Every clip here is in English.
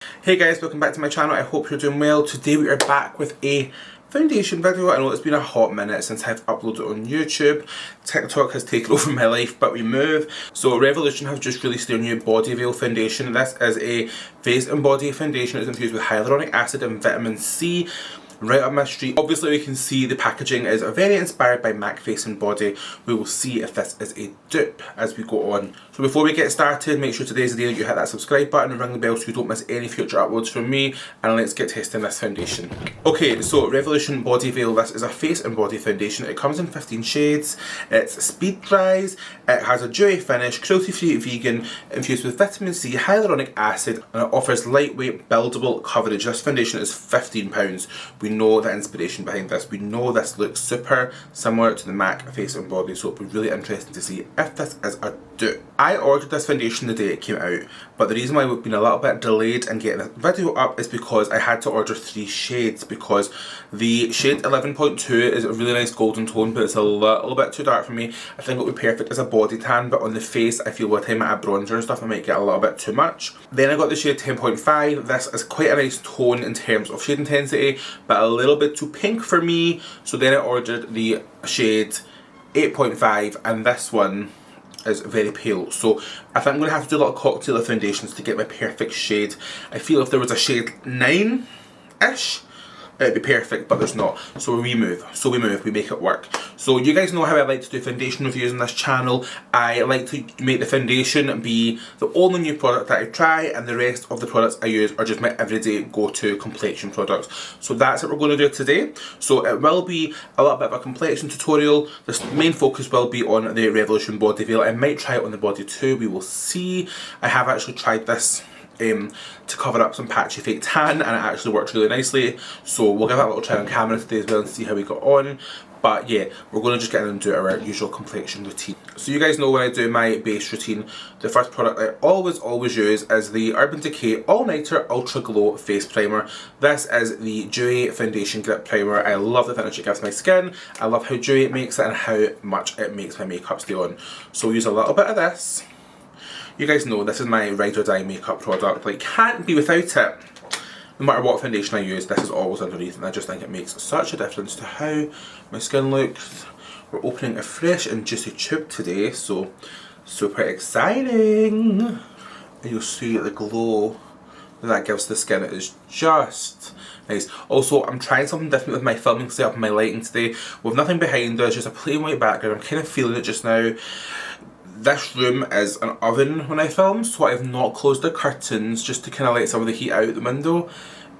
Hey guys, welcome back to my channel. I hope you're doing well. Today we are back with a foundation video. I know it's been a hot minute since I've uploaded on YouTube. TikTok has taken over my life, but we move. So Revolution have just released their new body veil foundation. This is a face and body foundation. It's infused with hyaluronic acid and vitamin C. Right up my street. Obviously we can see the packaging is very inspired by MAC Face and Body. We will see if this is a dupe as we go on. So before we get started, make sure today's the day that you hit that subscribe button and ring the bell so you don't miss any future uploads from me, and let's get testing this foundation. Okay, so Revolution Body Veil, this is a face and body foundation. It comes in 15 shades, it's speed dries, it has a dewy finish, cruelty free vegan, infused with vitamin C, hyaluronic acid, and it offers lightweight buildable coverage. This foundation is £15. We know the inspiration behind this. We know this looks super similar to the MAC Face and Body, so it'll be really interesting to see if this is a dupe. I ordered this foundation the day it came out, but the reason why we've been a little bit delayed in getting this video up is because I had to order 3 shades, because the shade 11.2 is a really nice golden tone, but it's a little bit too dark for me. I think it would be perfect as a body tan, but on the face I feel by the time I add bronzer and stuff I might get a little bit too much. Then I got the shade 10.5. This is quite a nice tone in terms of shade intensity, but a little bit too pink for me, so then I ordered the shade 8.5, and this one is very pale. So I think I'm going to have to do a little cocktail of foundations to get my perfect shade. I feel if there was a shade 9-ish, it'd be perfect, but there's not. So we move, we make it work. So you guys know how I like to do foundation reviews on this channel. I like to make the foundation be the only new product that I try, and the rest of the products I use are just my everyday go-to complexion products. So that's what we're going to do today. So it will be a little bit of a complexion tutorial. The main focus will be on the Revolution Body Veil. I might try it on the body too, we will see. I have actually tried this to cover up some patchy fake tan, and it actually worked really nicely, so we'll give that a little try on camera today as well and see how we got on. But yeah, we're going to just get in and do our usual complexion routine. So you guys know when I do my base routine, the first product I always use is the Urban Decay All Nighter Ultra Glow Face Primer. This is the dewy foundation grip primer. I love the finish it gives my skin, I love how dewy it makes it and how much it makes my makeup stay on. So we'll use a little bit of this. You guys know this is my ride or die makeup product, like can't be without it. No matter what foundation I use, this is always underneath, and I just think it makes such a difference to how my skin looks. We're opening a fresh and juicy tube today, so super exciting. And you'll see the glow that gives the skin. It is just nice. Also, I'm trying something different with my filming setup and my lighting today. With nothing behind us, just a plain white background. I'm kind of feeling it just now. This room is an oven when I film, so I have not closed the curtains just to kind of let some of the heat out the window.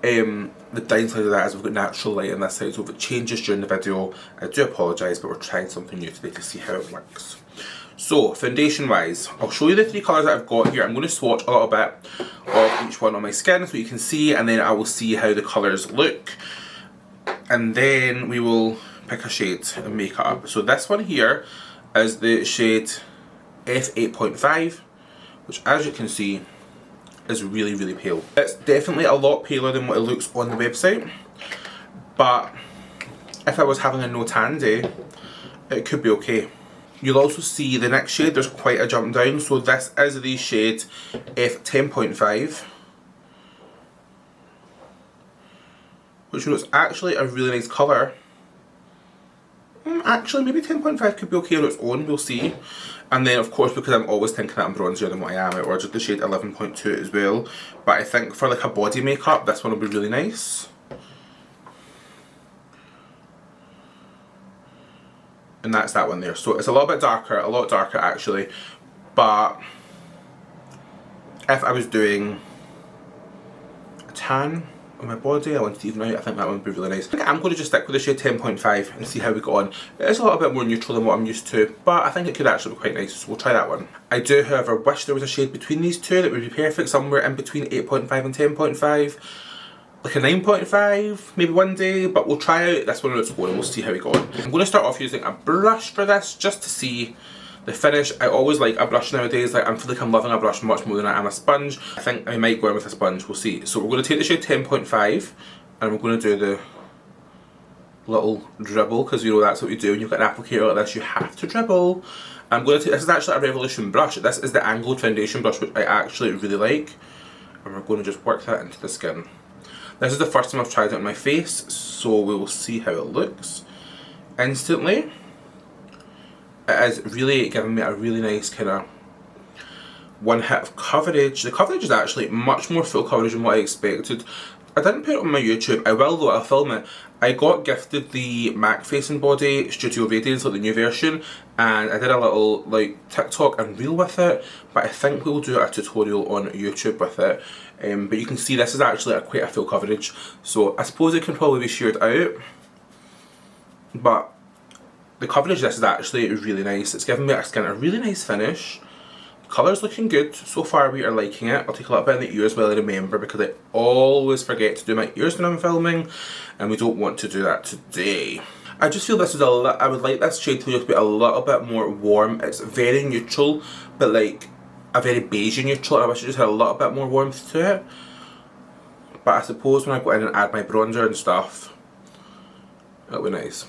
The downside of that is we've got natural light on this side, so if it changes during the video, I do apologise, but we're trying something new today to see how it works. So, foundation wise, I'll show you the 3 colours that I've got here. I'm going to swatch a little bit of each one on my skin so you can see, and then I will see how the colours look. And then we will pick a shade and make it up. So this one here is the shade F8.5, which as you can see is really, really pale. It's definitely a lot paler than what it looks on the website, but if I was having a no tan day, it could be okay. You'll also see the next shade, there's quite a jump down, so this is the shade F10.5, which looks actually a really nice colour. Actually, maybe 10.5 could be okay on its own, we'll see. And then of course, because I'm always thinking that I'm bronzier than what I am, I ordered the shade 11.2 as well. But I think for like a body makeup, this one will be really nice. And that's that one there. So it's a little bit darker, a lot darker actually. But if I was doing a tan on my body, I wanted to even out, I think that one would be really nice. I think I'm going to just stick with the shade 10.5 and see how we go on. It is a little bit more neutral than what I'm used to, but I think it could actually be quite nice, so we'll try that one. I do, however, wish there was a shade between these two that would be perfect, somewhere in between 8.5 and 10.5. Like a 9.5, maybe one day, but we'll try out this one on its own and we'll see how we go on. I'm going to start off using a brush for this, just to see the finish. I always like a brush nowadays. Like I feel like I'm loving a brush much more than I am a sponge. I think I might go in with a sponge, we'll see. So we're going to take the shade 10.5 and we're going to do the little dribble, because you know that's what you do when you've got an applicator like this, you have to dribble. I'm going to take, this is actually a Revolution brush. This is the angled foundation brush, which I actually really like. I and we're going to just work that into the skin. This is the first time I've tried it on my face, so we will see how it looks instantly. It is really giving me a really nice kind of one hit of coverage. The coverage is actually much more full coverage than what I expected. I didn't put it on my YouTube, I will though, I'll film it. I got gifted the MAC Face and Body Studio Radiance, like the new version, and I did a little like TikTok and reel with it, but I think we'll do a tutorial on YouTube with it. But you can see this is actually quite a full coverage, so I suppose it can probably be shared out, but the coverage of this is actually really nice. It's giving me our skin a really nice finish. Colour's looking good. So far we are liking it. I'll take a little bit in the ears while I remember, because I always forget to do my ears when I'm filming, and we don't want to do that today. I just feel this is I would like this shade to just be a little bit more warm. It's very neutral, but like a very beigey neutral. I wish it just had a little bit more warmth to it. But I suppose when I go in and add my bronzer and stuff, it'll be nice.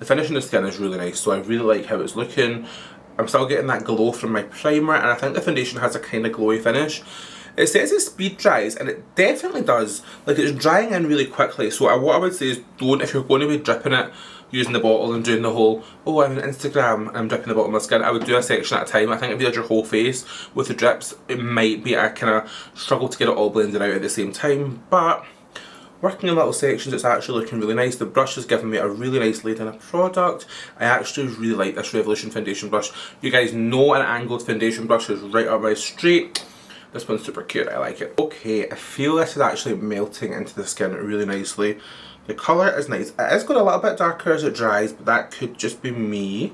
The finish in the skin is really nice, so I really like how it's looking. I'm still getting that glow from my primer, and I think the foundation has a kind of glowy finish. It says it speed dries, and it definitely does. Like, it's drying in really quickly, so what I would say is don't, if you're going to be dripping it using the bottle and doing the whole, oh, I'm on Instagram and I'm dripping the bottle of my skin, I would do a section at a time. I think if you did your whole face with the drips, it might be a kind of struggle to get it all blended out at the same time, but working in little sections, it's actually looking really nice. The brush has given me a really nice lay down of product. I actually really like this Revolution foundation brush. You guys know an angled foundation brush is right up my street. This one's super cute, I like it. Okay, I feel this is actually melting into the skin really nicely. The colour is nice. It is going a little bit darker as it dries, but that could just be me.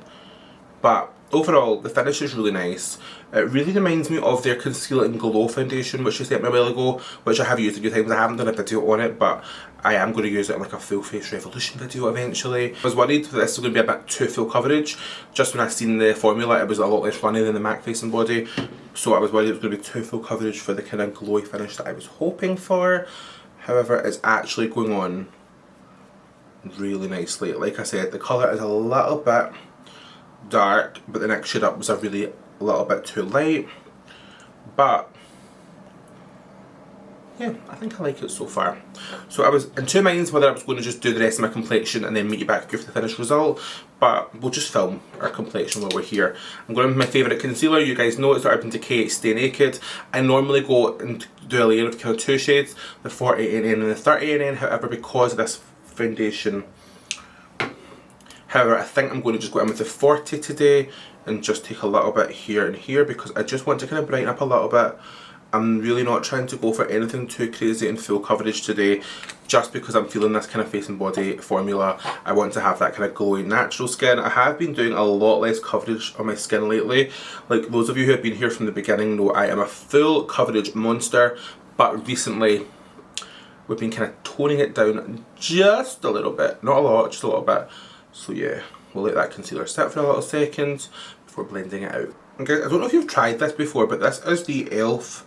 But overall, the finish is really nice. It really reminds me of their Concealing Glow foundation, which they sent me a while ago, which I have used a few times. I haven't done a video on it, but I am going to use it in like a full face Revolution video eventually. I was worried that this was going to be a bit too full coverage. Just when I seen the formula, it was a lot less runny than the MAC Face and Body, so I was worried it was going to be too full coverage for the kind of glowy finish that I was hoping for. However, it's actually going on really nicely. Like I said, the colour is a little bit dark, but the next shade up was a little bit too light, but yeah, I think I like it so far. So I was in two minds whether I was going to just do the rest of my complexion and then meet you back with the finished result, but we'll just film our complexion while we're here. I'm going with my favourite concealer. You guys know it's the Urban Decay Stay Naked. I normally go and do a layer of kind of two shades, the 40NN and the 30NN, however, because of this foundation, however, I think I'm going to just go in with the 40 today and just take a little bit here and here, because I just want to kind of brighten up a little bit. I'm really not trying to go for anything too crazy and full coverage today, just because I'm feeling this kind of face and body formula. I want to have that kind of glowy natural skin. I have been doing a lot less coverage on my skin lately. Like those of you who have been here from the beginning know I am a full coverage monster, but recently we've been kind of toning it down just a little bit. Not a lot, just a little bit. So yeah, we'll let that concealer sit for a little second before blending it out. Okay, I don't know if you've tried this before, but this is the e.l.f.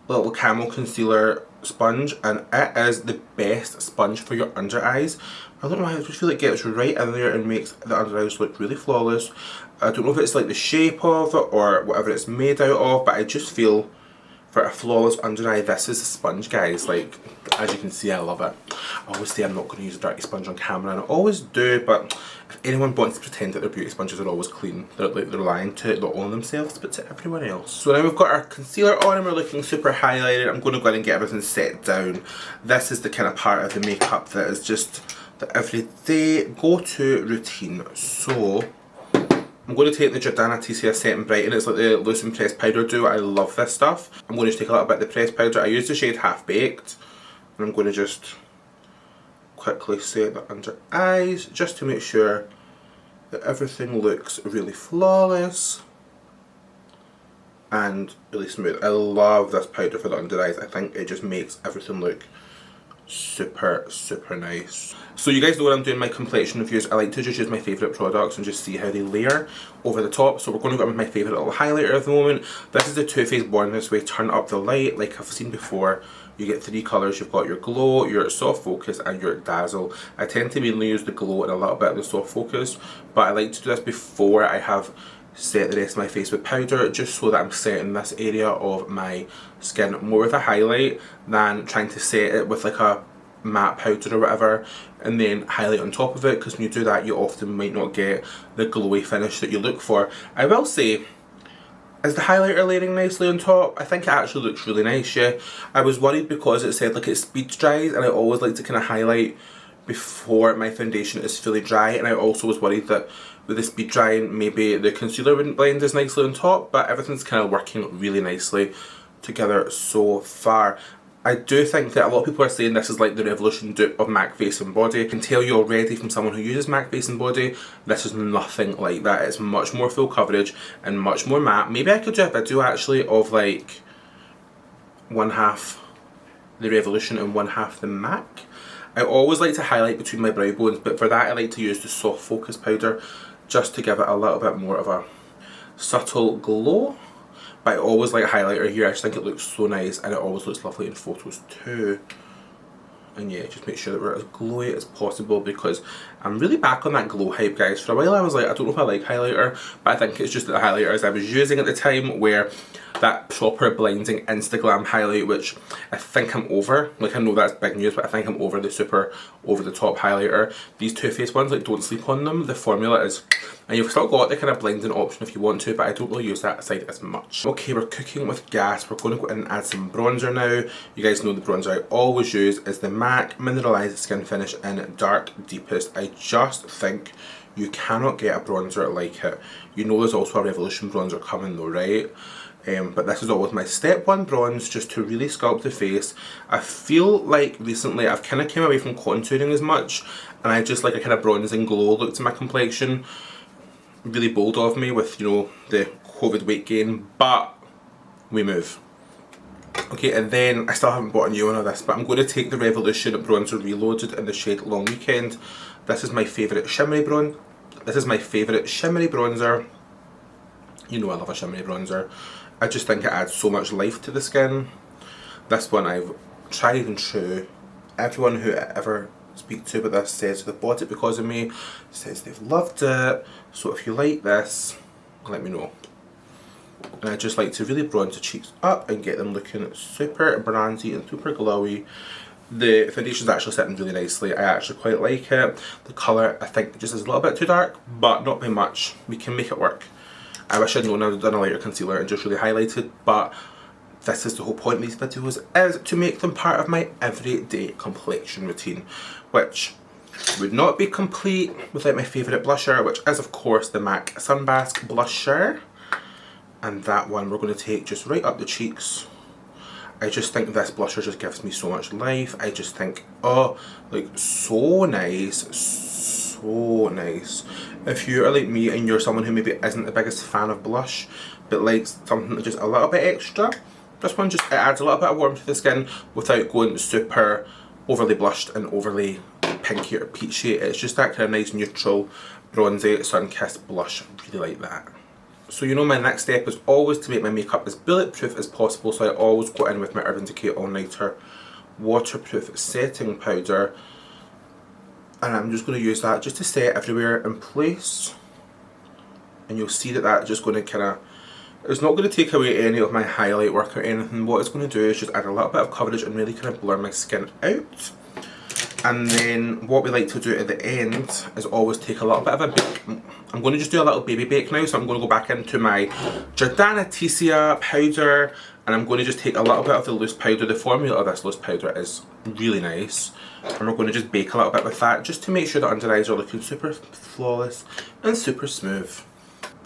little camel concealer sponge, and it is the best sponge for your under eyes. I don't know why, I just feel like it gets right in there and makes the under eyes look really flawless. I don't know if it's like the shape of it or whatever it's made out of, but I just feel for a flawless under eye, this is a sponge, guys. Like, as you can see, I love it. I always say I'm not going to use a dirty sponge on camera, and I always do, but if anyone wants to pretend that their beauty sponges are always clean, they're lying to not only themselves, but to everyone else. So now we've got our concealer on and we're looking super highlighted. I'm going to go in and get everything set down. This is the kind of part of the makeup that is just the everyday go-to routine. So I'm going to take the Jordana Ticia Set and Brighten. It's like the loose and pressed powder duo. I love this stuff. I'm going to take a little bit of the pressed powder. I use the shade Half Baked, and I'm going to just quickly set the under eyes just to make sure that everything looks really flawless and really smooth. I love this powder for the under eyes. I think it just makes everything look super nice. So you guys know when I'm doing my complexion reviews, I like to just use my favourite products and just see how they layer over the top. So we're going to go with my favourite little highlighter at the moment. This is the Too Faced Born This Way Turn Up the Light. Like I've seen before, you get three colours. You've got your Glow, your Soft Focus and your Dazzle. I tend to mainly use the Glow and a little bit of the Soft Focus, but I like to do this before I have set the rest of my face with powder, just so that I'm setting this area of my skin more with a highlight than trying to set it with like a matte powder or whatever and then highlight on top of it, because when you do that you often might not get the glowy finish that you look for. I will say, is the highlighter layering nicely on top? I think it actually looks really nice, yeah. I was worried because it said like it speed dries, and I always like to kind of highlight before my foundation is fully dry, and I also was worried that with the speed drying maybe the concealer wouldn't blend as nicely on top, but everything's kind of working really nicely together so far. I do think that a lot of people are saying this is like the revolution dupe of MAC Face and Body. I can tell you already from someone who uses MAC Face and Body, this is nothing like that. It's much more full coverage and much more matte. Maybe I could do a video actually of like one half the Revolution and one half the MAC. I always like to highlight between my brow bones, but for that I like to use the soft focus powder just to give it a little bit more of a subtle glow. But I always like a highlighter here. I just think it looks so nice, and it always looks lovely in photos too. And yeah, just make sure that we're as glowy as possible, because I'm really back on that glow hype, guys. For a while I was like, I don't know if I like highlighter, but I think it's just that the highlighters I was using at the time were that proper blending Instagram highlight, which I think I'm over. Like, I know that's big news, but I think I'm over the super over the top highlighter. These Too Faced ones, like, don't sleep on them. The formula is, and you've still got the kind of blending option if you want to, but I don't really use that side as much. Okay, we're cooking with gas. We're going to go in and add some bronzer now. You guys know the bronzer I always use is the MAC Mineralized Skin Finish in Dark Deepest. I just think you cannot get a bronzer like it. You know there's also a Revolution bronzer coming though, right? But this is always my step one bronze, just to really sculpt the face. I feel like recently I've kind of came away from contouring as much, and I just like a kind of bronzing glow look to my complexion. Really bold of me with, you know, the COVID weight gain, but we move. Okay, and then I still haven't bought a new one of this, but I'm going to take the Revolution bronzer Reloaded in the shade Long Weekend. This is my favourite shimmery bronzer. You know I love a shimmery bronzer. I just think it adds so much life to the skin. This one I've tried and true. Everyone who I ever speak to about this says they've bought it because of me, says they've loved it. So if you like this, let me know. And I just like to really bronze the cheeks up and get them looking super brandy and super glowy. The foundation's actually sitting really nicely. I actually quite like it. The colour I think just is a little bit too dark, but not by much. We can make it work. I wish I'd known I'd done a lighter concealer and just really highlighted, but this is the whole point of these videos, is to make them part of my everyday complexion routine, which would not be complete without my favourite blusher, which is of course the MAC Sunbask blusher. And that one we're going to take just right up the cheeks. I just think this blusher just gives me so much life. I just think, oh, like, so nice, so nice. If you are like me and you're someone who maybe isn't the biggest fan of blush, but likes something that's just a little bit extra, this one just, it adds a little bit of warmth to the skin without going super overly blushed and overly pinky or peachy. It's just that kind of nice neutral bronzy sun-kissed blush. I really like that. So you know my next step is always to make my makeup as bulletproof as possible, so I always go in with my Urban Decay All Nighter waterproof setting powder, and I'm just going to use that just to set everywhere in place. And you'll see that that's just going to kind of, it's not going to take away any of my highlight work or anything. What it's going to do is just add a little bit of coverage and really kind of blur my skin out. And then what we like to do at the end is always take a little bit of a bake. I'm going to just do a little baby bake now, so I'm going to go back into my Jordana Ticia powder, and I'm going to just take a little bit of the loose powder. The formula of this loose powder is really nice, and we're going to just bake a little bit with that just to make sure the under eyes are looking super flawless and super smooth.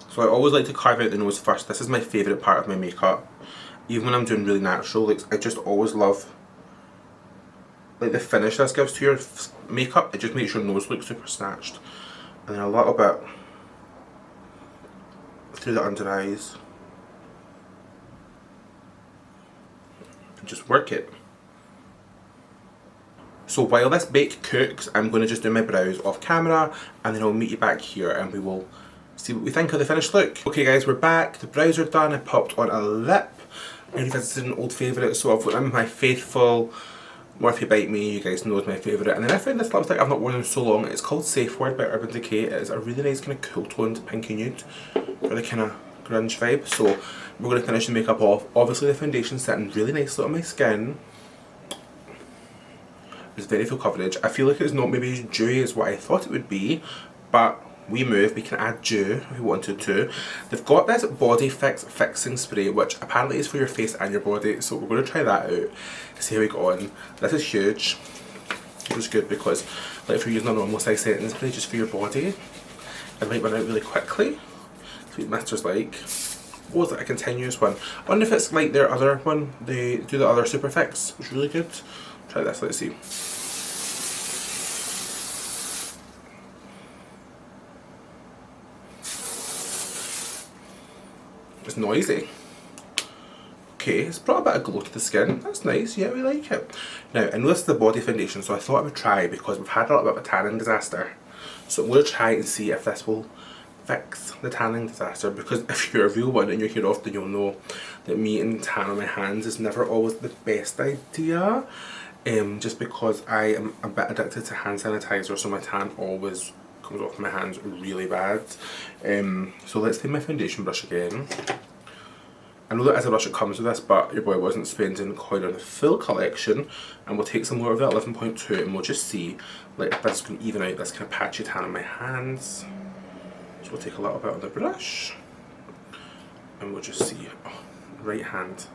So I always like to carve out the nose first. This is my favourite part of my makeup. Even when I'm doing really natural, like, I just always love like the finish this gives to your makeup. It just makes your nose look super snatched. And then a little bit through the under eyes. And just work it. So while this bake cooks, I'm going to just do my brows off camera, and then I'll meet you back here and we will see what we think of the finished look. Okay guys, we're back. The brows are done. I popped on a lip. I revisited an old favourite, so I've got in my faithful Morphe Bite Me, you guys know is my favourite. And then I found this lipstick I've not worn in so long. It's called Safe Word by Urban Decay. It is a really nice kind of cool toned pinky nude for the kind of grunge vibe. So we're going to finish the makeup off. Obviously the foundation's sitting really nicely on my skin. There's very full coverage. I feel like it's not maybe as dewy as what I thought it would be, but we move, we can add dew if we wanted to. They've got this body fixing spray, which apparently is for your face and your body, so we're going to try that out, see how we go on. This is huge, which is good because like if you're using a normal size setting spray just for your body, it might run out really quickly. Sweet Mister's like, oh, is it a continuous one? I wonder if it's like their other one, they do the other Super Fix, which is really good. Try this, let's see. It's noisy. Okay, it's brought a bit of glow to the skin. That's nice, yeah, we like it. Now, I know this is the body foundation, so I thought I would try because we've had a little bit of a tanning disaster. So I'm going to try and see if this will fix the tanning disaster, because if you're a real one and you're here often, you'll know that me and tan on my hands is never always the best idea. Just because I am a bit addicted to hand sanitizer, so my tan always comes off my hands really bad. So let's take my foundation brush again. I know that as a brush it comes with this, but your boy wasn't spending coin on the full collection, and we'll take some more of that 11.2 and we'll just see like if this can even out this kind of patchy tan on my hands. So we'll take a little bit on the brush and we'll just see. Oh, right hand.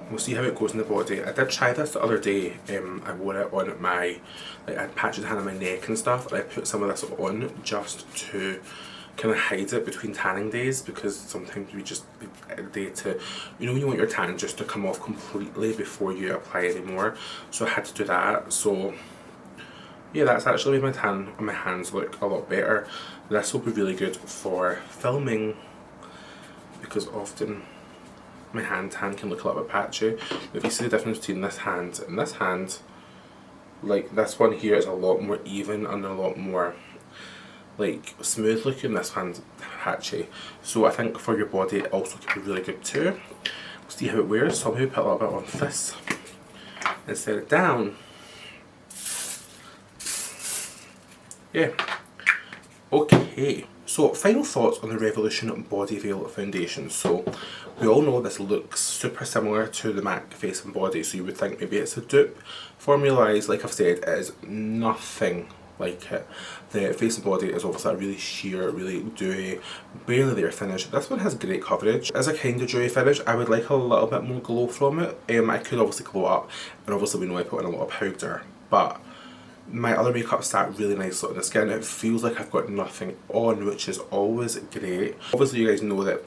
We'll see how it goes in the body. I did try this the other day. I wore it on my, like I had patches hand on my neck and stuff, and I put some of this on just to kind of hide it between tanning days, because sometimes we just need a day to, you know when you want your tan just to come off completely before you apply any more. So I had to do that. So yeah, that's actually made my tan on my hands look a lot better. This will be really good for filming, because often my hand tan can look a little bit patchy. If you see the difference between this hand and this hand, like this one here is a lot more even and a lot more like smooth looking, this hand's patchy. So I think for your body it also can be really good too. We'll see how it wears, so I'm going to put a little bit on this and set it down. Yeah. Okay. So, final thoughts on the Revolution Body Veil Foundation. So, we all know this looks super similar to the MAC Face and Body, so you would think maybe it's a dupe. Formula-wise, like I've said, it is nothing like it. The Face and Body is obviously a really sheer, really dewy, barely there finish. This one has great coverage. As a kind of dewy finish, I would like a little bit more glow from it. I could obviously glow up, and obviously we know I put in a lot of powder, but my other makeup sat really nicely on the skin. It feels like I've got nothing on, which is always great. Obviously you guys know that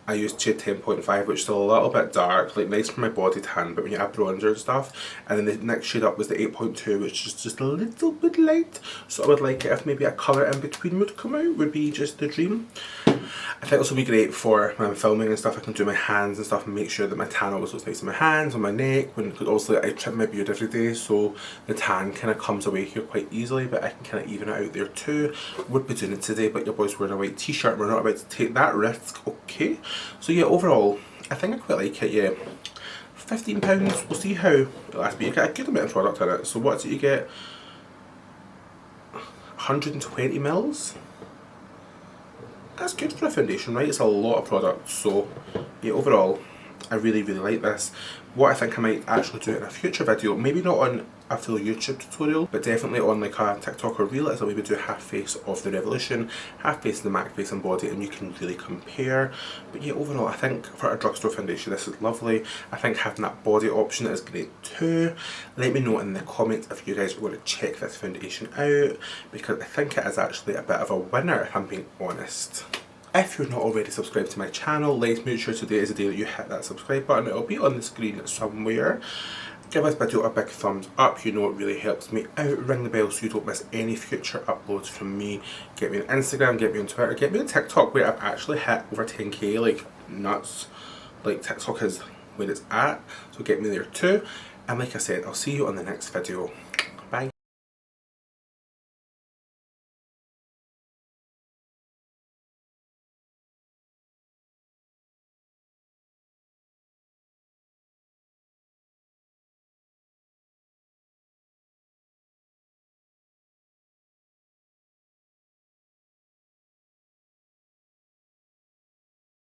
I used shade 10.5, which is a little bit dark, like nice for my body tan, but when you add bronzer and stuff. And then the next shade up was the 8.2, which is just a little bit light. So I would like it if maybe a colour in between would come out, would be just the dream. I think this will be great for when I'm filming and stuff. I can do my hands and stuff and make sure that my tan always looks nice on my hands, on my neck. Because also I trim my beard every day, so the tan kind of comes away here quite easily, but I can kind of even it out there too. Would be doing it today, but your boy's wearing a white t-shirt. We're not about to take that risk, okay? So yeah, overall, I think I quite like it, yeah. £15, we'll see how it lasts, but you get a good amount of product in it. So what did you get? 120 mils? That's good for a foundation, right? It's a lot of product. So yeah, overall I really like this. What I think I might actually do in a future video, maybe not on a full YouTube tutorial, but definitely on like a TikTok or reel, is that we would do half face of the Revolution, half face of the MAC Face and Body, and you can really compare. But yeah, overall I think for a drugstore foundation this is lovely. I think having that body option is great too. Let me know in the comments if you guys are going to check this foundation out, because I think it is actually a bit of a winner if I'm being honest. If you're not already subscribed to my channel, let's make sure today is the day that you hit that subscribe button. It'll be on the screen somewhere. Give this video a big thumbs up, you know it really helps me out. Ring the bell so you don't miss any future uploads from me. Get me on Instagram, get me on Twitter, get me on TikTok, where I've actually hit over 10k, like nuts. Like TikTok is where it's at, so get me there too. And like I said, I'll see you on the next video.